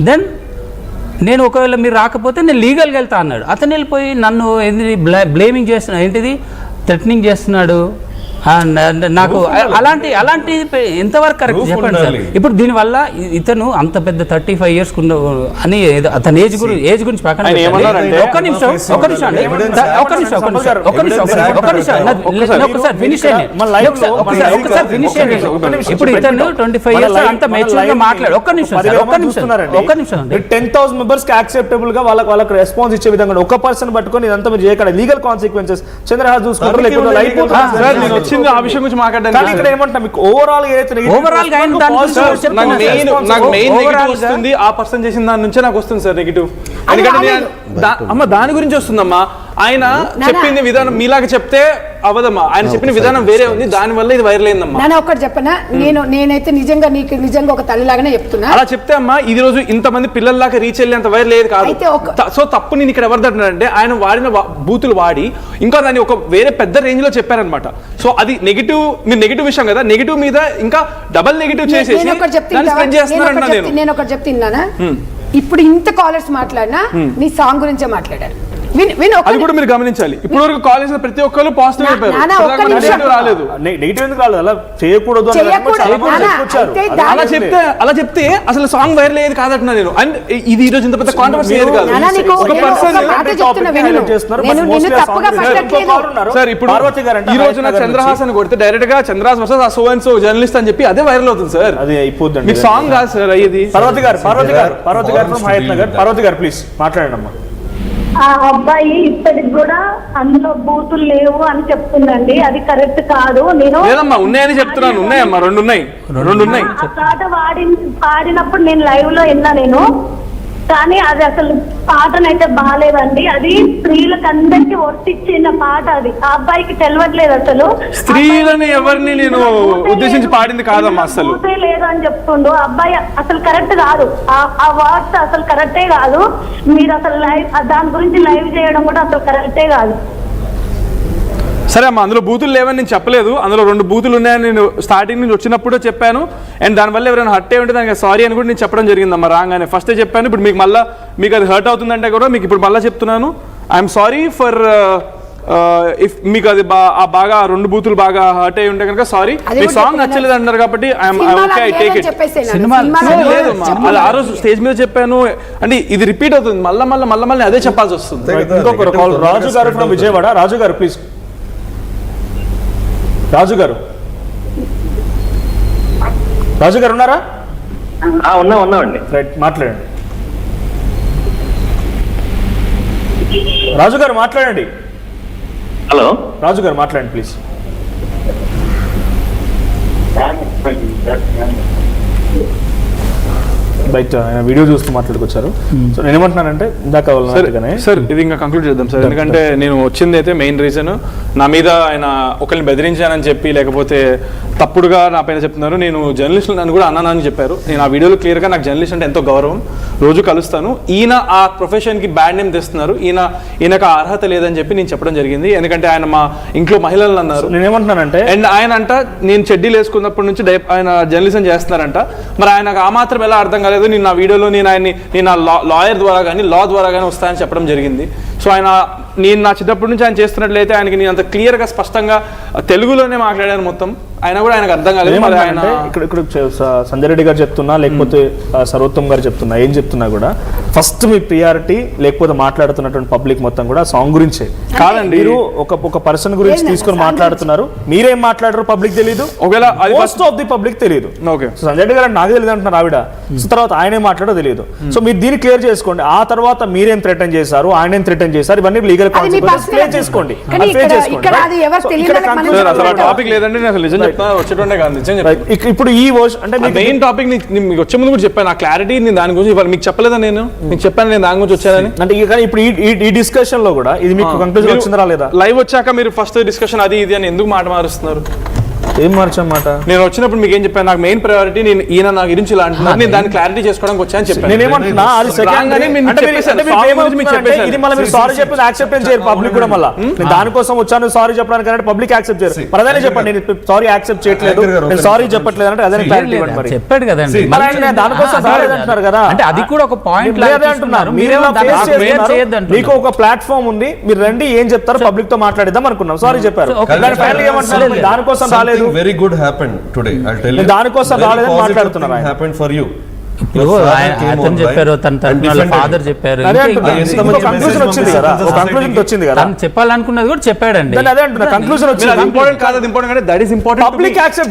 Then నేను ఒకవేళ మీరు రాకపోతే నేను లీగల్గా వెళ్తా అన్నాడు. అతను వెళ్ళిపోయి నన్ను ఏంటి బ్లేమింగ్ చేస్తున్నాడు, ఏంటిది థ్రెటనింగ్ చేస్తున్నాడు. నాకు అలాంటి ఎంతవరకు కరెక్ట్ చెప్పండి సార్. ఇప్పుడు దీనివల్ల ఇతను అంత పెద్ద 35 years అని అతని ఏజ్ గురించి పక్కన ఒక్క నిమిషం ఫినిష్ ఇప్పుడు ఇతను 25 years అంత మెచ్యూర్ గా మాట్లాడు. ఒక్క నిమిషం 10,000 members కి యాక్సెప్టబుల్ గా వాళ్ళకి రెస్పాన్స్ ఇచ్చే విధంగా ఒక పర్సన్ పట్టుకొని ఇదంతా మీరు చేయకండి. లీగల్ కాన్సిక్వెన్సెస్ చంద్రహాస్ చూసుకుంటారు లేకపోతే లైఫ్ ఆ విషయం గురించి మాట్లాడడానికి ఇక్కడ ఏమంటాం మీకు ఓవరాల్ గా అయితే నాకు మెయిన్ నెగటివ్ వస్తుంది ఆ పర్సన్ చేసిన దాని నుంచే నాకు వస్తుంది సార్ నెగటివ్. ఎందుకంటే అమ్మ దాని గురించి వస్తుందమ్మా. ఆయన చెప్పింది విధానం మీలాగా చెప్తే అవదమ్మా. ఆయన చెప్పిన విధానం వేరే ఉంది, దాని వల్ల ఇది వైరల్ అయిందమ్మా. నేను ఒకటి చెప్పనా, నేనైతే నిజంగా ఒక తల్లిలాగానే చెప్తున్నా. అలా చెప్తే అమ్మా ఈ రోజు ఇంతమంది పిల్లల్లాగా రీచ్ వెళ్ళేంత వైరల్ లేదు కాదు. సో తప్పు నేను ఇక్కడ ఎవరు తట్టినారంటే ఆయన వాడిన బూతులు వాడి ఇంకా దాన్ని ఒక వేరే పెద్ద రేంజ్ లో చెప్పారనమాట. సో అది నెగిటివ్, మీరు నెగిటివ్ విషయం కదా, నెగిటివ్ మీద ఇంకా డబల్ నెగిటివ్ చేసేసి నేను ఒకటి చెప్తున్నా. ఇప్పుడు ఇంత కాలర్స్ మాట్లాడినా నీ సాంగ్ గురించే మాట్లాడారు. అది కూడా మీరు గమనించాలి. ఇప్పుడు వరకు కాలేజ్ లో ప్రతి ఒక్కరు పాజిటివ్ చెప్పారు, రాలేదు. నెగిటివ్ ఎందుకు రాలేదు? అలా చేయకూడదు అలా చెప్తే అసలు సాంగ్ వైరల్ అయ్యేది కాదంటున్నా నేను. అండ్ ఇది ఈ రోజు ఇంత పెద్ద కాంట్రవర్సీ అయ్యేది కాదు. ఒక పర్సన్ సార్ ఇప్పుడు ఈ రోజున చంద్రహాస్ అని కొడితే డైరెక్ట్ గా Chandrahas versus so and so journalist అని చెప్పి అదే వైరల్ అవుతుంది సార్. అది అయిపోతుంది. మీకు సాంగ్ కాదు సార్ అయ్యేది. పార్వతి గారు ఫ్రమ్ హయత్ నగర్. పార్వతి గారు ప్లీజ్ మాట్లాడండి అమ్మా. ఆ అబ్బాయి ఇప్పటికి కూడా అందులో బూతులు లేవు అని చెప్తుందండి, అది కరెక్ట్ కాదు. నేను లేదమ్మా ఉన్నాయని చెప్తున్నాను. ఉన్నాయమ్మా, రెండు ఉన్నాయి. ఆ పాట పాడినప్పుడు నేను లైవ్ లో విన్నా నేను, కానీ అది అసలు పాటనైతే బాగాలేదండి. అది స్త్రీలకు అందరికి వర్తిచ్చిన పాట. అది ఆ అబ్బాయికి తెలియట్లేదు అసలు. స్త్రీలని ఎవరిని నేను ఉద్దేశించి పాడింది కాదమ్మా, అసలు లేదు అని చెప్తుండు. అబ్బాయి అసలు కరెక్ట్ కాదు, ఆ వర్డ్స్ అసలు కరెక్టే కాదు. మీరు అసలు లైవ్ దాని గురించి లైవ్ చేయడం కూడా అసలు కరెక్టే కాదు. సరే అమ్మా, అందులో బూతులు లేవని నేను చెప్పలేదు. అందులో 2 బూతులు ఉన్నాయని నేను స్టార్టింగ్ నుంచి వచ్చినప్పుడే చెప్పాను. అండ్ దానివల్ల ఎవరైనా హర్ట్ అయి ఉంటే దానికి సారీ అని కూడా నేను చెప్పడం జరిగిందమ్మా రాగానే. ఫస్టే చెప్పాను. ఇప్పుడు మీకు అది హర్ట్ అవుతుందంటే కూడా మీకు ఇప్పుడు మళ్ళీ చెప్తున్నాను. ఐఎమ్ సారీ ఫర్ ఇఫ్ మీకు అది బాగా 2 బూతులు బాగా హర్ట్ అయి ఉంటే కనుక సారీ. మీకు సాంగ్ నచ్చలేదు అంటారు కాబట్టి ఐ టేక్ ఇట్. లేదమ్మా, అది ఆ రోజు స్టేజ్ మీద చెప్పాను. అంటే ఇది రిపీట్ అవుతుంది, మళ్ళీ అదే చెప్పాల్సి వస్తుంది. ఇంకొకరు కాల్ రాజు గారు ఫ్రమ్ విజయవాడ. రాజు గారు ప్లీజ్. రాజు గారు ఉన్నారా? ఉన్నామండి. రైట్, మాట్లాడండి. రాజు గారు మాట్లాడండి. హలో రాజు గారు మాట్లాడండి ప్లీజ్. బయట వీడియో చూస్తూ మాట్లాడుకొచ్చారు. సో నేను ఏమంటున్నానంటే ఇందాక సార్ ఇది ఇంకా కంక్లూడ్ చేద్దాం సార్. ఎందుకంటే నేను వచ్చింది అయితే మెయిన్ రీజన్ నా మీద ఆయన ఒకరిని బెదిరించానని చెప్పి, లేకపోతే తప్పుడుగా నా పైన చెప్తున్నారు. నేను జర్నలిస్ట్ నన్ను కూడా అన్నానని చెప్పారు. నేను ఆ వీడియోలో క్లియర్గా నాకు జర్నలిస్ట్ అంటే ఎంతో గౌరవం, రోజు కలుస్తాను. ఈయన ఆ ప్రొఫెషన్కి బ్యాడ్ నేమ్ తెస్తున్నారు, ఈయనకు అర్హత లేదని చెప్పి నేను చెప్పడం జరిగింది. ఎందుకంటే ఆయన మా ఇంట్లో మహిళలను అన్నారు. నేనేమంటున్నానంటే అండ్ ఆయన అంట నేను చెడ్డీలు వేసుకున్నప్పటి నుంచి ఆయన జర్నలిజం చేస్తున్నారంట. మరి ఆయనకు ఆ మాత్రం ఎలా అర్థం కాలేదు? నేను నా వీడియోలో నేను లాయర్ ద్వారా కానీ లా ద్వారా కానీ వస్తాయని చెప్పడం జరిగింది. సో నేను నా చిన్నప్పటి నుంచి ఆయన చేస్తున్నట్లయితే ఆయనకి నేను అంత క్లియర్గా స్పష్టంగా తెలుగులోనే మాట్లాడాను మొత్తం. ఆయన కూడా ఆయనకు అర్థం కాలేదు. ఇక్కడ సంజయ్ రెడ్డి గారు చెప్తున్నా, లేకపోతే సర్వోత్తమ్ గారు చెప్తున్నా, ఏం చెప్తున్నా కూడా ఫస్ట్ మీ ప్రియారిటీ లేకపోతే మాట్లాడుతున్నటువంటి పబ్లిక్ మొత్తం కూడా సాంగ్ గురించే కాదండి. మీరు ఒక పర్సన్ గురించి తీసుకొని మాట్లాడుతున్నారు. మీరేం మాట్లాడారు పబ్లిక్ తెలియదు, మోస్ట్ ఆఫ్ ది పబ్లిక్ తెలియదు. సంజయ్ రెడ్డి గారు నాకు తెలియదు అంటున్నారు ఆవిడ. సో తర్వాత ఆయనే మాట్లాడో తెలియదు. సో మీరు దీన్ని క్లియర్ చేసుకోండి. ఆ తర్వాత మీరేం థ్రెటన్ చేశారు, ఆయనేం థ్రెటన్ చేశారు, ఇవన్నీ లీగల్ కాన్సిక్వెన్సెస్ క్లియర్ చేసుకోండి. ఇప్పుడు ఈ అంటే మెయిన్ టాపిక్ వచ్చే ముందు కూడా చెప్పాను, ఆ క్లారిటీ నేను దాని గురించి మీకు చెప్పలేదా? నేను మీకు చెప్పాను నేను దాని గురించి వచ్చానని. అంటే ఇప్పుడు ఈ డిస్కషన్ లో కూడా ఇది మీకు కంక్లూజన్ వచ్చిందా లేదా? లైవ్ వచ్చాక మీరు ఫస్ట్ డిస్కషన్ అది ఇది అని ఎందుకు మాట మారుస్తున్నారు? ఏం మార్చమాట? నేను వచ్చినప్పుడు మీకు ఏం చెప్పాను, నాకు మెయిన్ ప్రయారిటీ నేను ఈయన నా గురించి ఇలా అంటున్నారు, నేను దాన్ని క్లారిటీ చేసుకోవడానికి వచ్చాను చెప్పాను. నేనేమంటున్నా అది రాగానే మీరు చెప్పేశారు. ఇది మళ్ళీ మీరు సారీ చెప్పి యాక్సెప్టెన్స్ చేయరు పబ్లిక్ కూడా. మళ్ళీ నేను దానికోసం వచ్చాను సారీ చెప్పడానికి అంటే పబ్లిక్ యాక్సెప్ట్ చేయరు. మరి అదే చెప్పండి, నేను సారీ యాక్సెప్ట్ చేయట్లేదు, నేను సారీ చెప్పట్లేదు అంటే అదే క్లారిటీ ఇవ్వండి. మరి చెప్పాడు కదండి, మరి ఆయన దానికోసం రాలేదంటున్నారు కదా. అంటే అది కూడా ఒక పాయింట్ అంటున్నారు. మీరేమో ఫేస్ చేస్తున్నారు, మీకు ఒక ప్లాట్ఫామ్ ఉంది, మీరు రండి ఏం చెప్తారు పబ్లిక్ తో మాట్లాడిద్దాం అనుకున్నాం, సారీ చెప్పారు. దానికోసం రాలేదు, very good happened today. I'll tell you. దానికోసం రాలేదని మాట్లాడుతున్నారు. Happened for you. ఇప్పుడు అతను చెప్పారు, తన ఫాదర్ చెప్పారు, కంక్లూజన్ వచ్చింది కదా, కంక్లూజన్ వచ్చింది కదా, తను చెప్పాలనుకున్నది కూడా చెప్పాడండి. అదే అంటున్నా, కంక్లూజన్ వచ్చింది. ఇంపార్టెంట్ కాదు, ఇంపార్టెంట్ అంటే that is important. Public accept